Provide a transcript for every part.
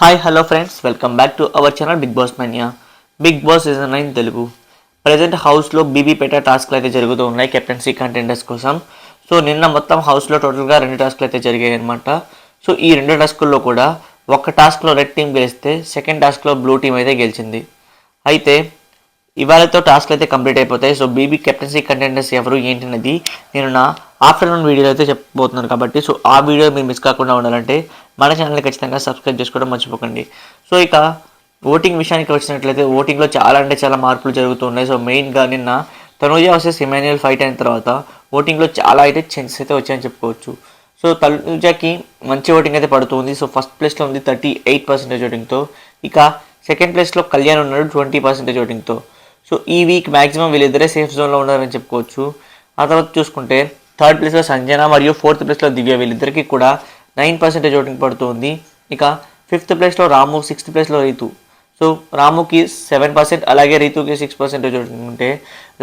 Hi hello friends, welcome back to our channel Bigg Boss Mania. Bigg Boss season 9 Telugu. Present హౌస్లో బీబీపేట టాస్క్లు అయితే జరుగుతూ ఉన్నాయి కెప్టెన్సీ కంటెండర్స్ కోసం. సో నిన్న మొత్తం హౌస్లో టోటల్గా 2 టాస్క్లు అయితే జరిగాయి అనమాట. సో ఈ 2 టాస్కుల్లో కూడా ఒక టాస్క్లో రెడ్ టీం గెలిస్తే సెకండ్ టాస్క్లో బ్లూ టీం అయితే గెలిచింది. అయితే ఇవాళతో టాస్క్లు అయితే కంప్లీట్ అయిపోతాయి. సో బీబీ కెప్టెన్సీ కంటెండర్స్ ఎవరు ఏంటనేది నేను నా ఆఫ్టర్నూన్ వీడియోలో అయితే చెప్పబోతున్నాను కాబట్టి సో ఆ వీడియో మీరు మిస్ కాకుండా ఉండాలంటే మన ఛానల్ని ఖచ్చితంగా సబ్స్క్రైబ్ చేసుకోవడం మర్చిపోకండి. సో ఇక ఓటింగ్ విషయానికి వచ్చినట్లయితే ఓటింగ్లో చాలా అంటే చాలా మార్పులు జరుగుతున్నాయి. సో మెయిన్గా నిన్న తనూజ వర్సెస్ ఇమాన్యుయల్ ఫైట్ అయిన తర్వాత ఓటింగ్లో చాలా అయితే చేంజెస్ అయితే వచ్చాయని చెప్పుకోవచ్చు. సో తనూజకి మంచి ఓటింగ్ అయితే పడుతుంది. సో ఫస్ట్ ప్లేస్లో ఉంది 38% ఓటింగ్తో. ఇక సెకండ్ ప్లేస్లో కళ్యాణ్ ఉన్నాడు 20% ఓటింగ్తో. సో ఈ వీక్ మ్యాక్సిమం వీళ్ళిద్దరే సేఫ్ జోన్లో ఉన్నారని చెప్పుకోవచ్చు. ఆ తర్వాత చూసుకుంటే థర్డ్ ప్లేస్లో సంజన మరియు ఫోర్త్ ప్లేస్లో దివ్య, వీళ్ళిద్దరికీ కూడా 9% ఓటింగ్ పడుతుంది. ఇక ఫిఫ్త్ ప్లేస్లో రాము, సిక్స్త్ ప్లేస్లో రీతు. సో రాముకి 7%, అలాగే రీతుకి 6% ఓటింగ్ ఉంటే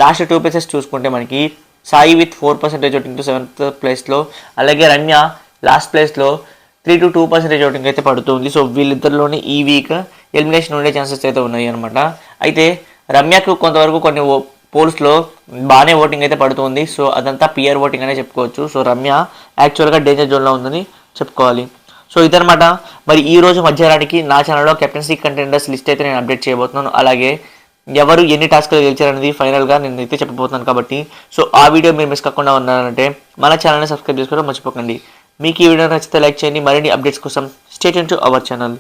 లాస్ట్ 2 ప్లేసెస్ చూసుకుంటే మనకి సాయి విత్ 4% ఓటింగ్తో 7th ప్లేస్లో, అలాగే రమ్య లాస్ట్ ప్లేస్లో 3 to 2% ఓటింగ్ అయితే పడుతుంది. సో వీళ్ళిద్దరిలోని ఈ వీక్ ఎలిమినేషన్ ఉండే ఛాన్సెస్ అయితే ఉన్నాయి అనమాట. అయితే రమ్యకు కొంతవరకు కొన్ని పోల్స్లో బాగానే ఓటింగ్ అయితే పడుతుంది. సో అదంతా పియర్ ఓటింగ్ అనే చెప్పుకోవచ్చు. సో రమ్య యాక్చువల్గా డేంజర్ జోన్లో ఉందని చెప్పుకోవాలి. సో ఇదనమాట. మరి ఈ రోజు మధ్యాహ్నానికి నా ఛానల్లో కెప్టెన్సీ కంటెండర్స్ లిస్ట్ అయితే నేను అప్డేట్ చేయబోతున్నాను. అలాగే ఎవరు ఎన్ని టాస్క్లు గెలిచారనేది ఫైనల్గా నేను అయితే చెప్పబోతున్నాను కాబట్టి సో ఆ వీడియో మీరు మిస్ కాకుండా ఉన్నారంటే మన ఛానల్ని సబ్స్క్రైబ్ చేసుకోవడం మర్చిపోకండి. మీకు ఈ వీడియో నచ్చితే లైక్ చేయండి. మరిన్ని అప్డేట్స్ కోసం stay tune to our channel.